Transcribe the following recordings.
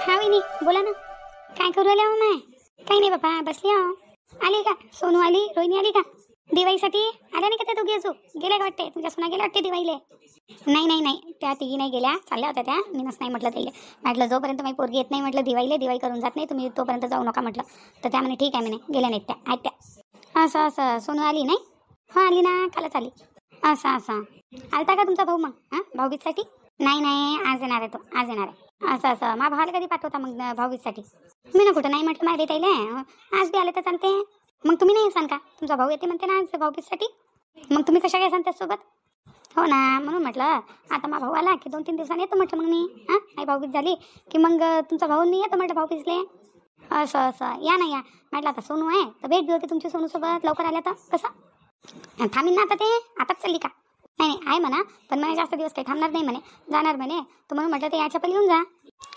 हा वहिनी बोला ना. काय करू राहिल्या हो माय? काही नाही बाबा, बसली आहो. आली का सोनू? आली रोहिणी? आली का दिवाळीसाठी? आल्या नाही का त्या दोघी? अजून गेल्या का वाटते? तुमच्या सुना गेल्या वाटते दिवाळीले? नाही नाही नाही, त्या तिघी नाही गेल्या, चालल्या होत्या त्या. मीनच नाही म्हटलं त्याला. म्हटलं जोपर्यंत माझी पोरगी येत नाही म्हटलं दिवाळीला, दिवाळी करून जात नाही तुम्ही, तोपर्यंत जाऊ नका म्हटलं. तर त्या म्हणे ठीक आहे म्हणे, गेल्या नाहीत त्या. आहेत त्या. असं असं सोनू आली नाही? हो आली ना, कालच आली. असं असं आलता का तुमचा भाऊ मग? हां भाऊबीजसाठी? नाही नाही, आज येणार आहे तो, आज येणार आहे. असं असं मा भावाला कधी पाठवता मग भाऊबीजसाठी? मी ना कुठं नाही म्हटलं माहिती ताईले. आज बी आले तर चालते. मग तुम्ही नाही येसान का? तुमचा भाऊ येते म्हणते ना आज भाऊबीजसाठी. मग तुम्ही कशा घ्यासान त्याचसोबत? हो ना, म्हणून म्हटलं आता मा भाऊ आला की 2-3 दिवसांनी येतो म्हटलं. मग मी आई भाऊबीज झाली की मग तुमचा भाऊ मी येतो म्हटलं भाऊबीजले. असं असं या ना या. म्हटलं आता सोनू आहे तर भेट बी होती तुमची सोनूसोबत. लवकर आल्या तर कसं थांबीन ना आता? ते आताच चालली का? नाही नाही आहे म्हणा, पण म्हणे जास्त दिवस काही थांबणार नाही म्हणे, जाणार म्हणे. तर म्हणून म्हटलं ते याच्या पहिले येऊन जा.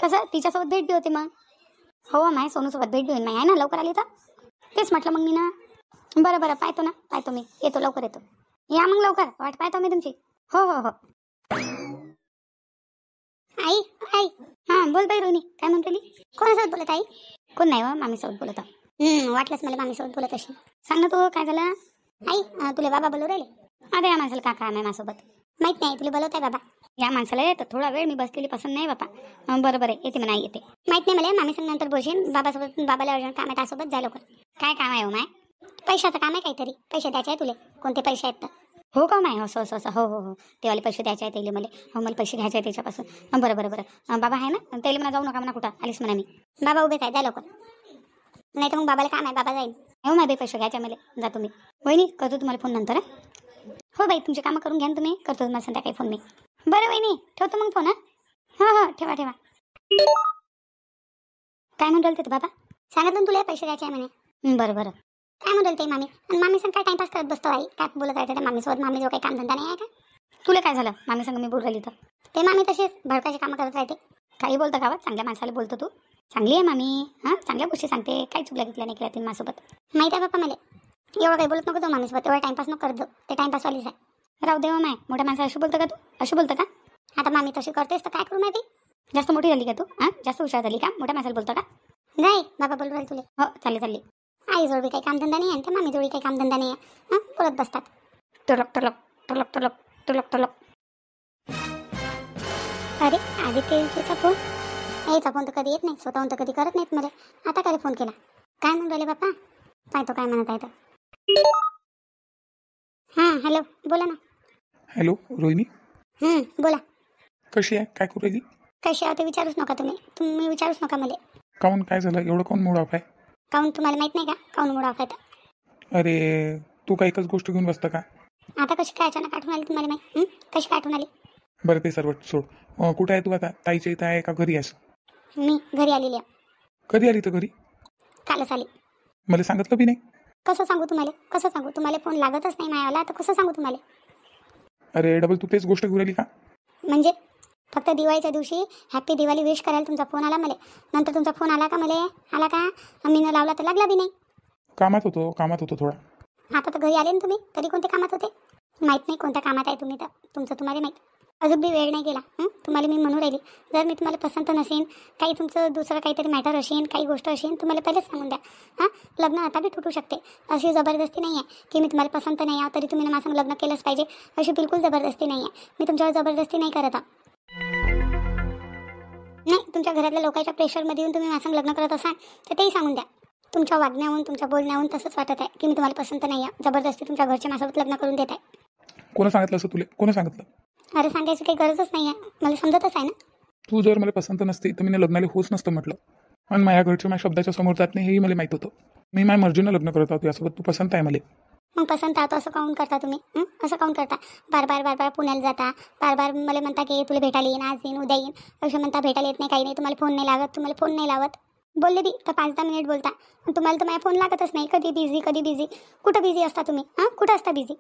कसं तिच्यासोबत भेट बी होते मग. हो माय सोनूसोबत भेट बी होईल. नाही आहे ना लवकर आली तर. तेच म्हटलं मग मी ना. बरं बरं पाहतो ना, पाहतो मी, येतो लवकर येतो. या मग लवकर, वाट पाहतो मी तुमची. हो हो हो. आई आई हां बोल बाई रोहिणी, काय म्हणते? कोणासोबत बोलत आई? कोण नाही हो, मामीसोबत बोलत आहो. वाटलंच मला मामीसोबत बोलत अशी. सांग ना तू काय झालं? आई तुला बाबा बोलू राहिले? अरे या माणसाला का काय माझ्यासोबत माहित नाही. तुला बोलवत आहे बाबा. या माणसाला तर थोडा वेळ मी बसलेली पसंत नाही बाबा. बरं बरं येते म्हणा, येते. माहित नाही मला, मामी संग नंतर बोलशील. बाबासोबत, बाबाला अर्जंट काम आहे त्यासोबत, जा लवकर. काय काम आहे हो माय? पैशाचं काम आहे काहीतरी. पैसे द्यायचे आहे तुले. कोणते पैसे आहेत तर? हो का माय? असं असं असं हो हो हो, तेवाले पैसे द्यायचे आहेत त्याला मला. हो मला पैसे घ्यायचे आहेत त्याच्यापासून. बरं बरं बरं बाबा आहे ना त्याला म्हणा जाऊ नका म्हणा कुठं आलीस म्हणा मी. बाबा उभेच आहे, द्या लवकर. नाही तर मग बाबाला काम आहे, बाबा जाईल. हो माय पैसे घ्यायचे मला, जातो मी. वहिनी करतो तुम्हाला फोन नंतर. हो बाई तुमचे कामं करून घ्या ना तुम्ही, करतो तुम्हाला संध्याकाळी फोन मी. बरं वहिनी ठेवतो मग फोन. हां हो ठेवा ठेवा. काय म्हणून राहिले ते बाबा? सांगितलं ना तुला पैसे द्यायचे आहे म्हणे. बरं बरं. काय म्हणून राहिले ते मामी? आणि मामी संग काय टाइमपास करत बसतो आई? काय बोलत आहे त्या मामीसोबत? मामी जो काही कामधंदा नाही आहे का? तुला काय झालं मामी संग मी बोल राहिली तर? ते मामी तसेच भडकाचे कामं करत राहते. काही बोलतं गावात, चांगल्या माणसाला बोलतो तू. चांगली आहे मामी, हां चांगल्या गोष्टी सांगते. काही चुकल्या घेतल्या नाही केल्या तिने माझ्यासोबत. माहीत आहे बाप्पा मला. एवढं काही बोलत नको तो मामीसोबत. एवढा टाइमपास नको करत. ते टाइमपासवालीच आहे. राहू देवा माय, मोठ्या माणसाला अशी बोलतं का तू? अशी बोलतं का? आता मामी तशी करतेस तर काय करू माहिती? जास्त मोठी झाली का तू? जास्त हुशार झाली का? मोठ्या माणसाला बोलतो का? नाही बाबा बोलू राहिले तुले. हो चालली चालली. आई जोडी काही कामधंदा नाही आहे, त्या मामी जोडी काही कामधंदा नाही आहे. बोलत बसतात. टलक टलक टलक टलक टलक टलक. अरे आदित्यचा फोन. याचा फोन तर कधी येत नाही, स्वतःहून तर कधी करत नाहीत मला. आता काय फोन केला? काय म्हणून राहिले बाप्पा? पाहतो काय म्हणत आहे तर. हां हॅलो बोला ना. हॅलो रोहिणी, बोला. कशी आहे? काय करू राहिली? कशी आहे ते विचारूच नका तुम्ही विचारूच नका मला. काऊन काय झालं? एवढं काऊन मूड ऑफ आहे? काऊन तुम्हाला माहित नाही का काऊन मूड ऑफ आहे तर? अरे तू काय एकच गोष्ट घेऊन बसतं का? आता कशी काय अचानक आठवण आली तुम्हाला माहिती? कशी काय आठवण आली? बरं ते सर्व सोड. कुठं आहे तू आता? ताईच्या इथं आहे का घरी आहेस? मी घरी आलेली आहे. कधी आली तर घरी? कालच आली. मला सांगितलं बी नाही? कसं सांगू तुम्हाला? कसं सांगू तुम्हाला? फोन लागतच नाही मायाला, तर कसं सांगू तुम्हाला? अरे डबल तू तेच गोष्ट घेऊन राहिली का? म्हणजे फक्त दिवाळीच्या दिवशी हॅपी दिवाळी विश करायला तुमचा फोन आला मला. नंतर तुमचा फोन आला का मला? आला का? मी न लावला तर लागला बी नाही. कामात होतो थोडा. आता तर घरी आले ना तुम्ही, तरी कोणते कामात होते? माहीत नाही कोणत्या कामात आहे तुम्ही तर. तुमचं तुम्हाला माहीत. अजून बी वेळ नाही गेला. तुम्हाला मी म्हणून राहिली, जर मी तुम्हाला पसंत नसेन, काही तुमचं दुसरं काहीतरी मॅटर असेल, काही गोष्ट असेल, तुम्हाला पहिलेच सांगून द्या. लग्न आता बी तुटू शकते. अशी जबरदस्ती नाही आहे की मी तुम्हाला पसंत नाही आहे तरी तुम्ही माझं लग्न केलंच पाहिजे. अशी बिलकुल जबरदस्ती नाही आहे. मी तुमच्यावर जबरदस्ती नाही करत आहे. नाही, तुमच्या घरातल्या लोकांच्या प्रेशरमध्ये येऊन तुम्ही माझं लग्न करत असाल तर तेही सांगून द्या. तुमच्या वागण्याहून, तुमच्या बोलण्याहून तसंच वाटत आहे की मी तुम्हाला पसंत नाही आहे. जबरदस्ती तुमच्या घरचे माझ्यासोबत लग्न करून देत आहे. कोणा सांगितलं असं तुला? कोणा सांगितलं? अरे सांगायची काही गरजच नाही आहे, मला समजतच आहे ना. तू जर मला पसंत नसती तर मी लग्नाला होच नसतं म्हटलं. आणि माझ्या घरच्या माझ्या शब्दाच्या समोर जात नाही हेही मला माहीत होतं. मी माझ्या मर्जीनं लग्न करत होतो यासोबत. तू पसंत आहे मला. मग पसंत आहोत असं काऊन करता तुम्ही? असं काऊन करता? बार बार पुण्याला जाता, बार मला म्हणता की तुला भेटायला येईन, आज येईन, उद्या येईन. असं म्हणता भेटायला येत नाही, काही नाही. तुम्हाला फोन नाही लागत, तुम्हाला फोन नाही लावत. बोलले बी तर 5-10 मिनिट बोलता. तुम्हाला तर माझा फोन लागतच नाही. कधी बिझी. कुठं बिझी असता तुम्ही? कुठं असता बिझी?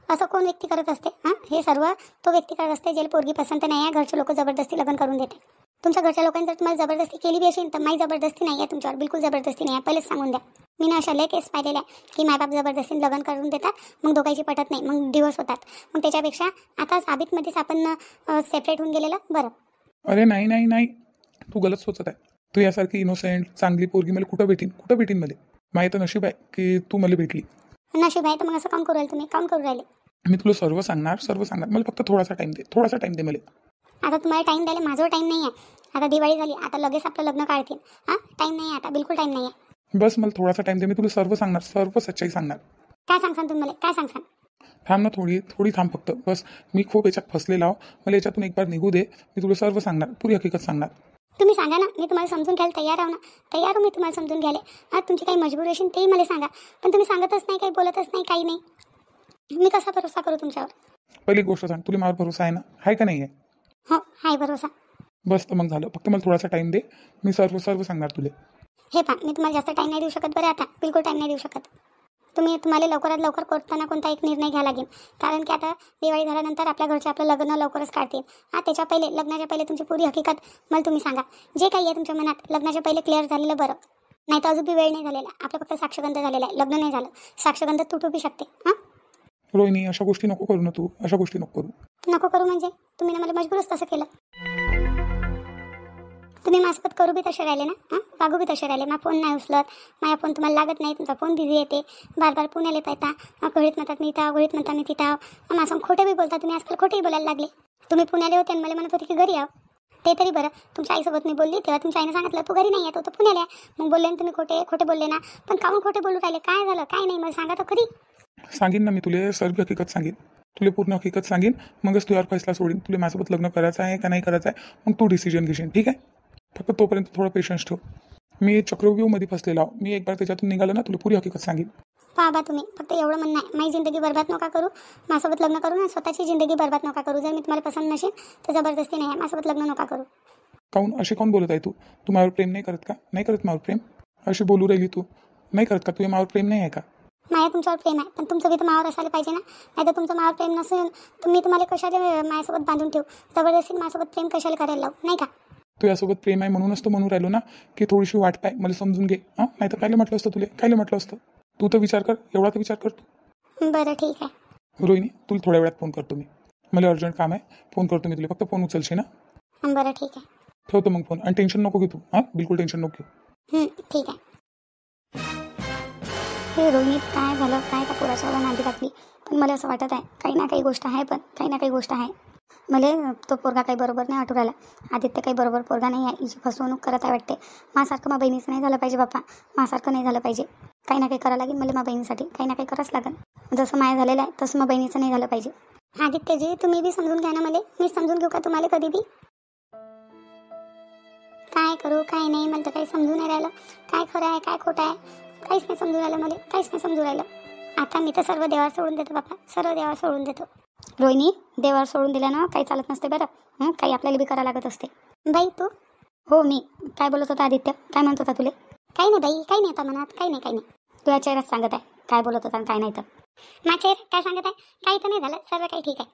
असं कोण व्यक्ती करत असते? हे सर्व तो व्यक्ती करत असते ज्याला पोरगी पसंत नाही आहे. घरचे लोक जबरदस्ती लग्न करून देते. तुमच्या घरच्या लोकांनी जर तुम्हाला जबरदस्ती केली बी असेल तर माझी जबरदस्ती नाही आहे तुमच्यावर, बिलकुल जबरदस्ती नाही आहे. पहिलेच सांगून द्या. मी ना अशा लय केस पाहिलेल्या की मायबाप जबरदस्तीने लग्न करून देतात, मग दोघांची पटत नाही, मग डिवोर्स होतात. मग त्याच्यापेक्षा आता साबितमध्येच आपण सेपरेट होऊन गेलेलं बरं. अरे नाही, तू गलत सोचत आहे. तू यासारखी इनोसेंट चांगली पोरगी मला कुठं भेटीन मला. माझं तर नशीब आहे की तू मला भेटली. नशीब आहे तर मग असं काम करू राहिले तुम्ही, काम करू राहिले. मी तुला सर्व सांगणार. मला फक्त थोडासा टाईम दे मला. आता तुम्हाला टाईम द्यायला माझं टाईम नाही आहे. आता दिवाळी झाली, आता लगेच आपलं लग्न काढतील. हां, टाईम नाही आहे आता, बिलकुल टाईम नाही आहे. बस मला थोडासा टाईम दे, मी तुला सर्व सच्चाई सांगणार. काय सांगसान तुम्ही मला, काय सांगसान? थांब ना, थोडी थांब फक्त. बस मी खूप याच्यात फसलेला मला याच्यातून एक बार निघू दे. मी तुला सर्व सांगणार, पुरी हकीकत सांगणार. तुम्ही सांगा ना, मी तुम्हाला समजून घ्यायला तयार आहो ना. तयार हो मी तुम्हाला समजून घ्यायला. हां, तुमची काही मजबुरी असेल तेही मला सांगा. पण तुम्ही सांगतच नाही, काही बोलतच नाही, काही नाही. मी कसा भरोसा करू तुमच्यावर? पहिली गोष्ट सांग, तुला माझ्यावर भरोसा आहे ना? आहे का नाही आहे? हो, आहे भरोसा. बस तर मग झालं. फक्त मला थोडासा टाईम दे, मी सर्व सांगणार तुला. हे पहा, मी तुम्हाला जास्त टाईम नाही देऊ शकत बरं. आता बिलकुल टाईम नाही देऊ शकत. तुम्हाला लवकरात लवकर कोणता एक निर्णय घ्यावा लागेल. कारण की आता दिवाळी झाल्यानंतर आपल्या घरचे आपलं लग्न लवकरच काढतील. त्याच्या पहिले, लग्नाच्या पहिले तुमची पुरी हकीकत मला तुम्ही सांगा. जे काही आहे तुमच्या मनात, लग्नाच्या पहिले क्लिअर झालेलं बरं. नाही तर अजून बी वेळ नाही झालेला. आपलं फक्त साक्षगंध झालेला आहे, लग्न नाही झालं. साक्षगंध तुटू बी शकते. हां रोहिणी, अशा गोष्टी नको करू ना तू. अशा गोष्टी नको करू म्हणजे तुम्ही ना मला मजबूरच तसं केलं. तुम्ही माझ्यासोबत करू बी तसे राहिले ना, वागू बी तसे राहिले. माझा फोन नाही उचलत, माझा फोन तुम्हाला लागत नाही, तुमचा फोन बिझी येते, बार पुण्याला पाहता, घडीत म्हणतात मी इथं, घडीत म्हणता मी तिथं आहो. माझं खोटं बी बोलता तुम्ही, आजकाल खोटेही बोलायला लागले. तुम्ही पुण्याला होते आणि मला म्हणत होते की घरी आहो. ते तरी बरं, तुमच्या आईसोबत मी बोलली तेव्हा तुमच्या आईने सांगितलं तू घरी नाही येतो, तो पुण्याला आहे. मग बोलले ना तुम्ही खोटे बोलले ना. पण काहून खोटे बोलू राहिले? काय झालं, काय नाही, मला सांगा तर खरी. सांगेन ना मी तुला सर्व हकीकत सांगेन. तुला पूर्ण हकीकत सांगेन, मगच तुझ्यावर फैसला सोडीन. तुला माझ्यासोबत लग्न करायचं आहे का नाही करायचं आहे, मग तू डिसिजन घेशील. ठीक आहे? फक्त तोपर्यंत थोडा पेशन्स ठेव. मी चक्रव्यूहमध्ये फसलेला आहो. मी एक बार त्याच्यातून निघालो ना, तुला पुरी हकीकत सांगेन. बाबा तुम्ही फक्त एवढं म्हणणं आहे, माझी जिंदगी बरबाद नका करू. माझ्यासोबत लग्न करू ना, स्वतःची जिंदगी बरबाद नका करू. जर मी तुम्हाला पसंत नसेल तर जबरदस्ती नाही आहे, माझ्यासोबत लग्न नका करू. काऊन बोलत आहे तू? तू माझ्यावर प्रेम नाही करत का? नाही करत माझ्यावर प्रेम? अशी बोलू राहिली तू. नाही करत का? तुझ्या माझ्यावर प्रेम नाही आहे का? माझ्या तुमच्यावर प्रेम आहे, पण तुमचं बी तर मावर असायला पाहिजे ना. नाही तर तुमचं मावर प्रेम नसेल तर मी तुम्हाला कशाला माझ्यासोबत बांधून ठेवू? जबरदस्ती माझ्यासोबत प्रेम कशाला करायला लावू, नाही का? तू यासोबत प्रेम आहे म्हणूनच तो म्हणून राहिलो ना की थोडीशी वाट पाय, मला समजून घे. नाही तर कायला म्हटलं असतं तुला, कायला म्हटलं असतं? तू तर विचार कर, एवढा तर विचार कर तू. बरं ठीक आहे रोहिणी, तुला थोड्या वेळात फोन करतो मी. मला अर्जंट काम आहे, फोन करतो मी तुला. फक्त फोन उचलशील ना? बरं ठीक आहे. ठेवतो मग फोन. आणि टेन्शन नको घेऊ तू. बिलकुल टेन्शन नको घेऊ. ठीक आहे. हे रोहिणीत काय झालं, काय का पोराच्या नांदी टाकली. पण मला असं वाटत आहे काही ना काही गोष्ट आहे, पण काही ना काही गोष्ट आहे. मला तो पोरगा काही बरोबर नाही वाटू राहिला. आदित्य काही बरोबर पोरगा नाही आहे. हिची फसवणूक करत आहे वाटते. माझ्यासारखं माझ्या बहिणीचं नाही झालं पाहिजे बाप्पा. माझ्यासारखं नाही झालं पाहिजे. काही ना काही करावं लागेल मला, माझ्या बहिणीसाठी काही ना काही करावंच लागेल. जसं माया झालेलं आहे तसं माझ्या बहिणीचं नाही झालं पाहिजे. आदित्यजी तुम्ही बी समजून घ्या ना मला. मी समजून घेऊ का तुम्हाला कधी बी? काय करू काय नाही मला तर काही समजून नाही राहिलं. काय खरं आहे काय खोटं आहे काहीच नाही समजून राहिलं मला, काहीच नाही समजून राहिलं. आता मी तर सर्व देवावर सोडून देतो बाप्पा, सर्व देवावर सोडून देतो. रोहिणी, देवावर सोडून दिल्यानं काही चालत नसते बरं. काही आपल्याला बी करावं लागत असते. बाई तू? हो मी. काय बोलत होता आदित्य? काय म्हणत होता तुला? काही नाही बाई, काही नाही आता मनात, काही नाही. तुझ्या चेहऱ्यात सांगत आहे काय बोलत होता आणि काय नाही तर. माझ्या चेहऱ्यात काय सांगत आहे? काही तर नाही झालं, सर्व काही ठीक आहे.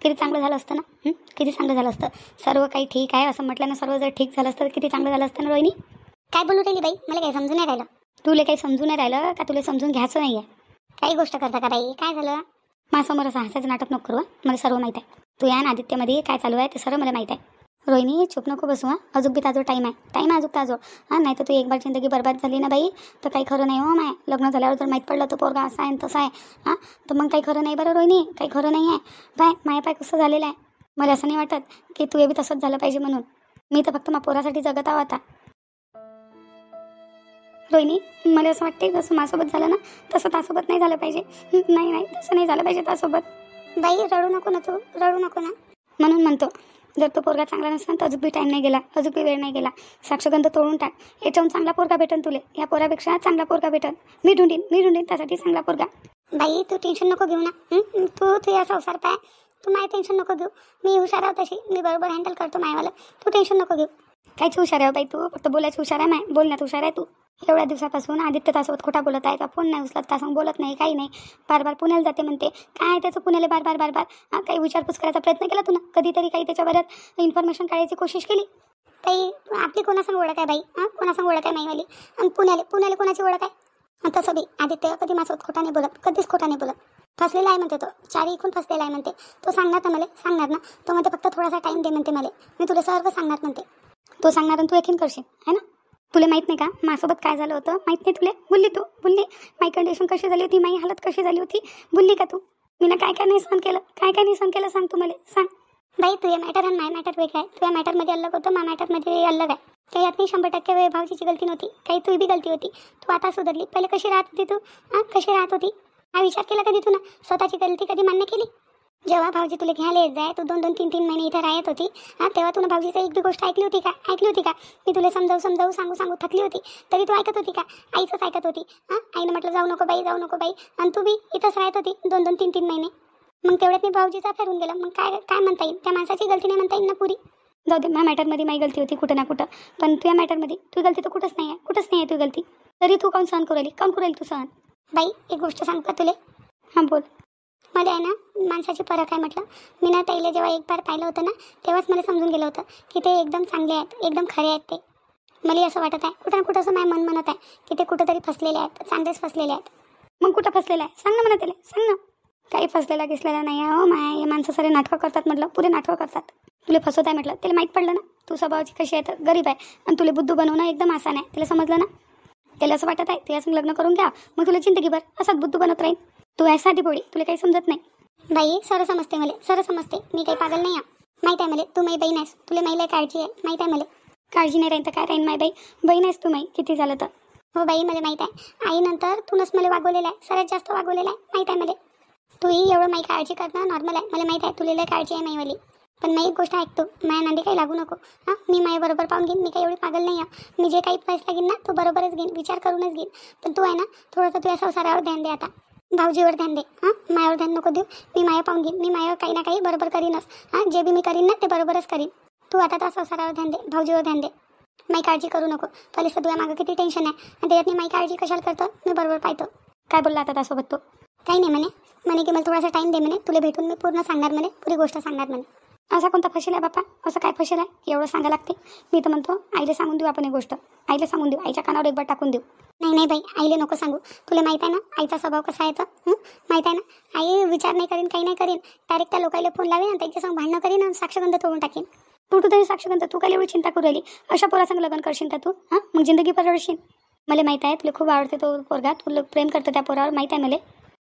किती चांगलं झालं असतं ना, किती चांगलं झालं असतं. सर्व काही ठीक आहे असं म्हटलं ना, सर्व जर ठीक झालं असतं तर किती चांगलं झालं असतं ना. रोहिणी काय बोलू राहिली बाई? मला काही समजून नाही राहिलं. तुला काही समजून नाही राहिलं का? तुला समजून घ्यायचं नाही आहे? काही गोष्ट करता का बाई? काय झालं? माझ्यासमोर असं हसायचं नाटक नको करू. मला सर्व माहीत आहे. तू या आदित्यमध्ये काय चालू आहे ते सर्व मला माहीत आहे. रोहिणी चुप नको बसू. अजून बी ताजो टाईम आहे अजून ताजो. नाही तर तू एक बार जिंदगी बरबाद झाली ना बाई तर काही खरं नाही हो. माय लग्न झाल्यावर जर माहीत पडलं तो पोरगा असा आहे तसा आहे तर मग काही खरं नाही बरं रोहिणी, काही खरं नाही आहे. बाय माया कसं झालेलं आहे. मला असं नाही वाटत की तू बी तसंच झालं पाहिजे म्हणून. मी तर फक्त माझ्या पोरासाठी जगत आहो आता. रोहिणी मला असं वाटते जसं माझ्यासोबत झालं ना तसं त्यासोबत नाही झालं पाहिजे. नाही तसं नाही झालं पाहिजे त्यासोबत. बाई रडू नको ना तू, रडू नको ना. म्हणून म्हणतो जर तो पोरगा चांगला नसला तर अजून बी टाईम नाही गेला, अजून बी वेळ नाही गेला. साक्षगंध तोडून टाक. याच्याहून चांगला पोरगा भेटन तुले. या पोरापेक्षा चांगला पोरगा भेटन. मी ढूंढीन त्यासाठी चांगला पोरगा. बाई तू टेन्शन नको घेऊ ना. तू या संसार पाय. तू माझी टेन्शन नको घेऊ. मी हुशार आहो तशी, मी बरोबर हँडल करतो मायवाला. तू टेन्शन नको घेऊ. काहीच हुशार आहे बाई तू, फक्त बोलायचं हुशार आहे. माय बोलण्यात हुशार आहे तू. एवढ्या दिवसापासून आदित्य त्यासोबत खोटा बोलत आहे का? फोन नाही उचलत, त्यासंग बोलत नाही, काही नाही. बार पुण्याला जाते म्हणते. काय त्याचं पुण्याला बार काही विचारपूस करायचा प्रयत्न केला तू ना? कधीतरी काही त्याच्याबरोबर इन्फॉर्मेशन काढायची कोशिश केली? काही आपली कोणासंग ओळख आहे बाई? कोणासंग ओळख आहे माईवाली? आणि पुण्याला कोणाची ओळख आहे? तसं बी आदित्य कधी माझ्यासोबत खोटा नाही बोलत, कधीच खोटा नाही बोलत. फसलेला आहे म्हणते तो, चारी इकून फसलेला आहे म्हणते तो. सांगणार ना मला, सांगणार ना तो. म्हणते फक्त थोडासा टाईम दे म्हणते मला, मी तुला सर्व सांगणार म्हणते. तो सांगणार आणि तू यकीन करशील आहे ना? तुला माहीत नाही का माझ्यासोबत काय झालं होतं? माहीत नाही तुला? बोलली तू, बोलली माझी कंडिशन कशी झाली होती, माझी हालत कशी झाली होती, बोलली का तू? मी ना काय काय नाही सहन केलं, काय काय नाही सहन केलं सांग तू मला, सांग. बाई तुझ्या मॅटर आणि माय मॅटर वेगळं आहे. तुझ्या मॅटरमध्ये अलग होतं, माझ्या मॅटरमध्ये अलग आहे. काही यात नाही 100% भाऊजीची गलती नव्हती, काही तुझी बी गलती होती. तू आता सुधारली, पहिले कशी राहत होती तू? कशी राहत होती? हा विचार केला कधी तू ना? स्वतःची गलती कधी मान्य केली? जेव्हा भाऊजी तुला घ्यायला येत जाय, तू 2-2, 3-3 महिने इथं राहत होती, तेव्हा तुला भाऊजीचं एक बी गोष्ट ऐकली होती का? ऐकली होती का? मी तुला समजावू सांगू थकली होती, तरी तू ऐकत होती का? आईचंच ऐकत होती. आईनं म्हटलं जाऊ नको बाई, आणि तू बी इथंच राहत होती 2-2, 3-3 महिने. मग तेवढ्यात मी भाऊजीचा फेरून गेला. मग काय काय म्हणता येईल? त्या माणसाची गलती नाही म्हणता येईल ना पुरी? जाऊ दे, माझ्या मॅटरमध्ये माझी गलती होती कुठं ना कुठं, पण तुझ्या मॅटरमध्ये तुझी गलती तर कुठंच नाही आहे तुझी गलती. तरी तू काऊन सहन करू राहिली तू सहन? बाई एक गोष्ट सांगू का तुला? हां बोल. मला आहे ना माणसाची फरक आहे म्हटलं. मी ना त्याला जेव्हा एक बार पाहिलं होतं ना, तेव्हाच मला समजून गेलं होतं की ते एकदम चांगले आहेत, एकदम खरे आहेत. ते मला असं वाटत आहे कुठं ना कुठं असं माझं मन म्हणत आहे की ते कुठंतरी फसलेले आहेत, चांगलेच फसलेले आहेत. मग कुठं फसलेलं आहे सांग ना मला, त्याला सांग ना. काही फसलेला गिसलेला नाही आहे. हो माय, हे माणसं सारे नाटकं करतात म्हटलं, पुरे नाटकं करतात. तुला फसवत आहे म्हटलं, त्याला माहीत पडलं ना तू स्वभावाची कशी आहे, तर गरीब आहे आणि तुला बुद्धू बनवणं एकदम आसान आहे. त्याला समजलं ना. त्याला असं वाटत आहे त्याच्यासंग लग्न करून घ्या, मग तुला जिंदगीभर असाच बुद्धू बनत राहील. तू आहे साधी पोळी, तुला काही समजत नाही. बाई सरळ समजते मला, सरळ समजते. मी काही पागल नाही आहे, माहीत आहे मला. तू माई बहीण आहेस, तुला माईला काळजी आहे, माहीत आहे मला. काळजी नाही राहीन तर काय राहीन माय बाई, बहीण आहेस तू माई किती झालं तर. हो बाई मला माहीत आहे. आईनंतर तूनच मला वागवलेलं आहे, सर्वात जास्त वागवलेलं आहे, माहीत आहे मला. तूही एवढं माई काळजी करणं नॉर्मल आहे, मला माहीत आहे. तुला लय काळजी आहे माईवाली. पण मी एक गोष्ट ऐकतो, माया नांदी काही लागू नको. मी माया बरोबर पाहून घेईन, मी काही एवढी पागल नाही आहे. मी जे काही पैसा घेईन ना तो बरोबरच घेईन, विचार करूनच घेईन. पण तू आहे ना थोडंसं तुझ्या संसारावर ध्यान दे आता, भाऊजीवर ध्यान दे. मायावर ध्यान नको देऊ. मी माया पाहून घेईन, मी मायावर काही ना काही बरोबर करीनच. जे बी मी करीन ना ते बरोबरच करीन. तू आता त्या संसारावर ध्यान दे, भाऊजीवर ध्यान दे. माई काळजी करू नको. पहिलेच तर तुझ्या मागं किती टेन्शन आहे आणि त्याच्यात माई काळजी कशाला करतो मी बरोबर पाहतो. काय बोलला आता त्यासोबत तो? काही नाही म्हणे की मला थोडासा टाईम दे म्हणे, तुला भेटून मी पूर्ण सांगणार म्हणे, पुरी गोष्ट सांगणार म्हणे. असा कोणता फशील आहे बापा? असं काय फशील आहे एवढं सांगा लागते? मी तर म्हणतो आईला सांगून देऊ आपण, ही गोष्ट आईला सांगून देऊ, आईच्या कानावर एक बार टाकून देऊ. नाही बाई, आईला नको सांगू. तुला माहीत आहे ना आईचा स्वभाव कसा आहे तर? माहीत आहे ना, आई विचार नाही करीन, काही नाही करीन. डायरेक्ट त्या लोकांना फोन लावेन आणि त्यांच्यासंग भांडणं करीन आणि साक्षगंध तोडून टाकीन. तू तरी साक्षगंध, तू काय एवढी चिंता करू राहिली? अशा पोरासंग लग्न करशील का तू? मग जिंदगी परवडशील. मला माहीत आहे तुला खूप आवडते तो पोरगा, तुला प्रेम करतो त्या पोरावर, माहीत आहे मला.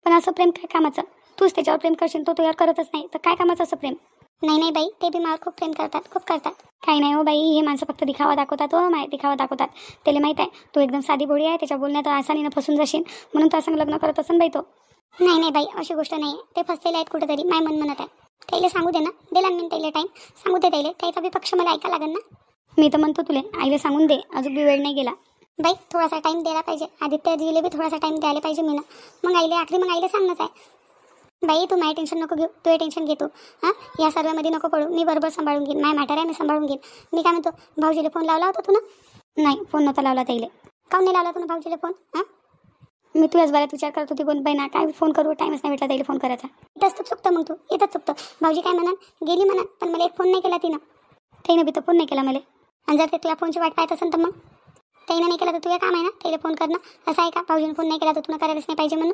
पण असं प्रेम काय कामाचं? तूच त्याच्यावर प्रेम करशील, तो तुझ्यावर करतच नाही तर काय कामाचं असं प्रेम? नाही बाई, ते बी मला खूप प्रेम करतात, खूप करतात. काही नाही हो बाई, हे माणसं फक्त दिखावा दाखवतात. हो माय, दिखावा दाखवतात. त्याला माहीत आहे तू एकदम साधी भोळी आहे, त्याच्या बोलण्यात आसानीनं फसून जाशील, म्हणून त्या संग लग्न करत असेल बाई तो. नाही बाई, अशी गोष्ट नाही आहे. ते फसलेले आहेत कुठेतरी, माय मन म्हणत आहे. त्याला सांगू दे ना, दिला मी त्याला टाईम, सांगू दे त्याला, त्याचा बी पक्ष मला ऐका लागेल ना. मी तर म्हणतो तुला आईला सांगून दे, अजून बी वेळ नाही गेला. बाई थोडासा टाईम द्यायला पाहिजे, आदित्यजीला बी थोडासा टाईम द्यायला पाहिजे मी ना. मग आईला मग आईला सांगणंच आहे. बाई तू माझी टेन्शन नको घेऊ, तू टेन्शन घेतो. या सर्वामध्ये नको पडू, मी बरोबर सांभाळून घेईन. माझ्या मॅटर आहे, मी सांभाळून घेईन. मी काय म्हणतो, भाऊजीला फोन लावला होता तू ना? नाही, फोन नव्हता लावला त्याला. काऊन नाही लावला तू ना भाऊजीला फोन? मी तुझ्याच बऱ्यात विचार करत होती, कोण बाई ना काय फोन करू, टाईमच नाही भेटला त्याला फोन करायचा. इथंच तू चुकतं, मग तू इथंच चुकतं. भाऊजी काय म्हणा गेली म्हणा, पण मला एक फोन नाही केला तिनं. त्यानं बी तर फोन नाही केला मला. आणि जर ते तुझ्या फोनची वाट पाहत असेल तर मग त्यानं नाही केला तर तुझ्या काम आहे ना त्याला फोन करणं. असं आहे का भाऊजीने फोन नाही केला तर तुला करायलाच नाही पाहिजे म्हणून?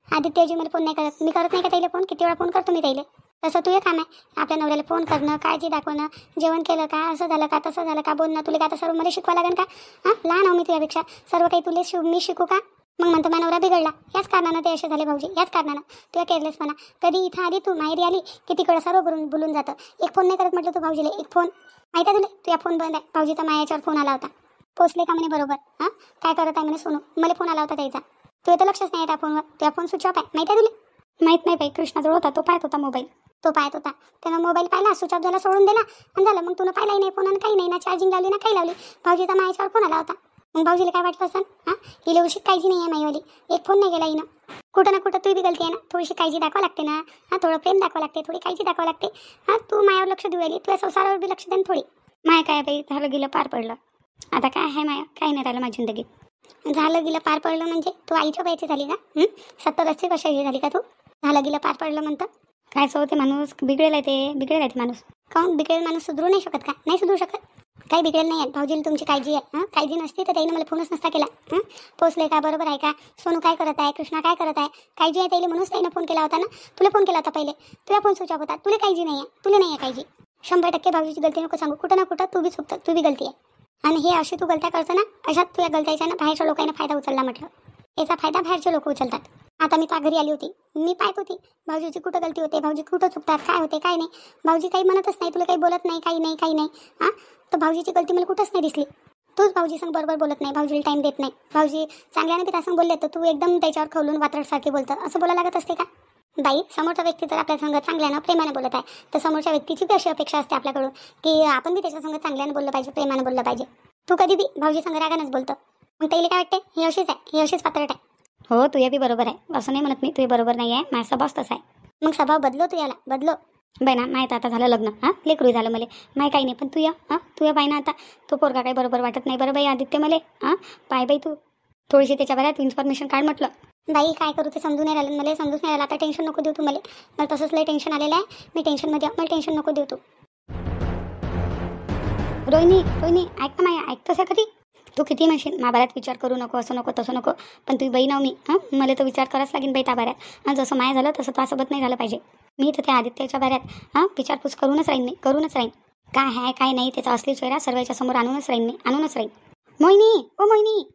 आदित्यजी मला फोन नाही करत, मी करत नाही का त्याला फोन? किती वेळा फोन करतो मी त्याला. तसं तुझं काम आहे आपल्या नवऱ्याला फोन करणं, काळजी दाखवणं, जेवण केलं का, असं झालं का, तसं झालं का, बोलणं. तुला का आता सर्व मला शिकवा लागेल का? लहान आहो मी तुझ्यापेक्षा, सर्व काही तुला मी शिकू का? मग म्हणतो माझा नवरा बिघडला, याच कारणानं ते असे झाले भाऊजी, याच कारणानं. तुझ्या केअरलेसपणा. कधी इथं आली तू, माहेरी आली की तिकडं सर्व बोलून जातं. एक फोन नाही करत म्हटलं तू भाऊजीला, एक फोन. माहिती आहे तुला तुझ्या फोन बंद आहे, भाऊजीचा मायाच्यावर फोन आला होता. पोचले का म्हणे बरोबर? काय करत आहे म्हणे सोनू, मला फोन आला होता त्याचा. तुझं तर लक्षच नाही त्या फोनवर, तुझ्या फोन स्विच ऑफ आहे, माहिती आहे तुला? माहीत नाही बाई, कृष्णाजवळ होता, तो पाहत होता मोबाईल. तो पाहत होता, त्यानं मोबाईल पाहिला, स्विच ऑफ झाला, सोडून दिला आणि झालं. मग तुला पाहिलाही नाही फोन आणि काही नाही ना, चार्जिंग लावली ना काही लावली. भाऊजीचा मायाच्यावर फोन आला होता. मग भाऊजीला काय वाटलं असं? हिला उशीर काळजी नाही आहे माईवाली, एक फोन नाही गेला हिनं. कुठं ना कुठं तुझी बी गलती आहे ना, थोडीशी काळजी दाखवा लागते ना. थोडं प्रेम दाखवा लागते, थोडी काळजी दाखवा लागते. तू मायावर लक्ष देऊ राहिली, तुझ्या संसारावर बी लक्ष दे ना थोडी. माया काय बाई, झालं गेलं पार पडलं, आता काय आहे माया, काही नाही राहिलं माझ्या जिंदगीत. झालं गेलं पार पडलं म्हणजे तू आईच्या वयाची झाली का? 70-80 वर्षाची झाली का तू? झालं गेलं पार पडलं म्हणतं. काय होते माणूस बिघडेल आहे, ते बिघडेल आहे माणूस. काऊन बिघडेल माणूस सुधरू नाही शकत का? नाही सुधरू शकत, काही बिघडेल नाही आहे. भाऊजीला तुमची काळजी आहे. काळजी नसती तर त्याने मला फोनच नसता केला. पोचले का, बरोबर आहे का, सोनू काय करत आहे, कृष्णा काय करत आहे, काळजी आहे त्याला म्हणूनच त्याने फोन केला होता ना. तुला फोन केला होता पहिले, तुला फोन स्विच ऑफ होता. तुला काळजी नाही आहे, तुला नाही आहे काळजी. 100% भाऊजीची गलती नको सांगू. कुठं ना कुठं तू बी चुकतं, तू बी गलती आहे. आणि हे अशी तू गलत्या करतो ना, अशात तुझ्या गलत्याच्या ना बाहेरच्या लोकांना फायदा उचलला म्हटलं. याचा फायदा बाहेरचे लोक उचलतात. आता मी त्या घरी आली होती, मी पाहत होती भाऊजीची कुठं गलती होते, भाऊजी कुठं चुकतात, काय होते काय नाही. भाऊजी काही म्हणतच नाही, तुला काही बोलत नाही, काही नाही. हां, तर भाऊजीची गलती मला कुठंच नाही दिसली. तूच भाऊजी संग बरोबर बोलत नाही, भाऊजीला टाईम देत नाही. भाऊजी चांगल्याने बी त्यासंग बोलले तर तू एकदम त्याच्यावर खवलून वात्रटसारखी बोलतं. असं बोलायला लागत असते का बाई? समोरचा व्यक्ती जर आपल्या संग चांगल्यानं प्रेमाने बोलत आहे तर समोरच्या व्यक्तीची बी अशी अपेक्षा असते आपल्याकडून की आपण बी त्याच्या संग चांगल्याने बोललं पाहिजे, प्रेमाने बोललं पाहिजे. तू कधी बी भाऊजी संग रागानच बोलतं. मग त्याला काय वाटते, ही अशीच आहे, ही अशीच पात्रट आहे. हो, तुझ्या बी बरोबर आहे, असं नाही म्हणत मी तुझे बरोबर नाही आहे. माझा स्वभाव तसा आहे. मग स्वभाव बदलो तू, याला बदलो. बाई ना माहीत आता झालं लग्न, हां लेकरू झालं मला माही काही नाही. पण तू तुझ्या बाई ना आता तो पोरगा काही बरोबर वाटत नाही. बरं बाई आदित्य मले पाय बाई तू थोडीशी त्याच्या बऱ्यात इन्फॉर्मेशन काढ म्हटलं. बाई काय करू ते समजून नाही राहिलं मला, समजूच नाही राहिलं. आता टेन्शन नको देऊ तू मला तसंच लय टेन्शन आलेलं आहे. मी टेन्शनमध्ये मला टेन्शन नको देऊ तू. रोहिणी ऐक ना माया, ऐकतोस कधी? तू किती म्हणशील महाभारत विचार करू नको, असं नको तसं नको, पण तू बाई नाव मी मला तो विचार करायच लागेल बाई त्या बाऱ्यात. जसं माया झालं तसं तुझ्यासोबत नाही झालं पाहिजे. मी तर त्या आदित्यच्या बाऱ्यात विचारपूस करूनच राहीन मी, करूनच राहीन. काय आहे काय नाही त्याचा असली चेहरा सर्वांच्या समोर आणूनच राहीन मी, आणूनच राहीन. मोहिनी, ओ मोहिनी.